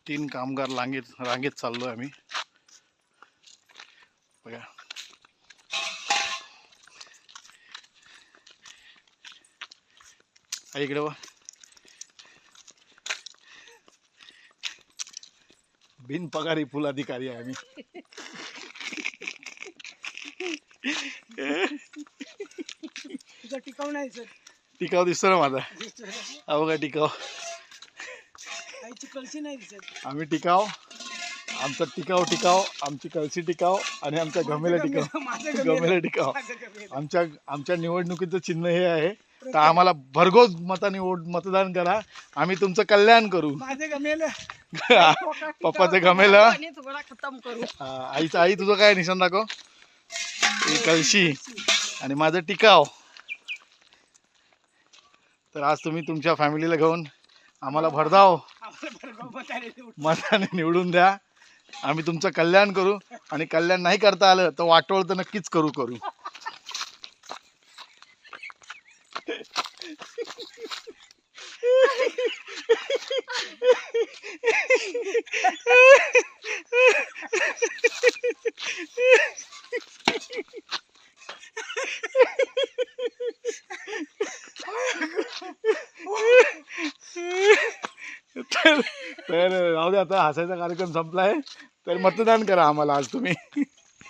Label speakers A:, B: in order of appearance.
A: 3 कामगार रांगेत चाललोय आम्ही बघा. इकडे वा बिनपगारी फुल अधिकारी आहे आम्ही.
B: टिकाव नाही सर.
A: टिकाव दिसतो ना माझा. अहो का टिकाव.
B: कळशी नाही दिसत.
A: आम्ही टिकाव. आमचा टिकाव आमची कळशी टिकाव आणि आमच्या गमेला टिकाव. आमच्या निवडणुकीचं चिन्ह हे आहे. तर आम्हाला भरघोस मताने मतदान करा. आम्ही तुमचं कल्याण करू. पप्पाचं गमेला. आई तुझं काय निशाण दाखव. कळशी आणि माझं टिकाव. तर आज तुम्ही तुमच्या फॅमिलीला घेऊन आम्हाला भरधाव मताने निवडून द्या. आम्ही तुमचं कल्याण करू आणि कल्याण नाही करता आलं तर वाटोळ तर नक्कीच करू. तर राहू दे, आता हसायचा कार्यक्रम संपलाय. तर मतदान करा आम्हाला आज तुम्ही.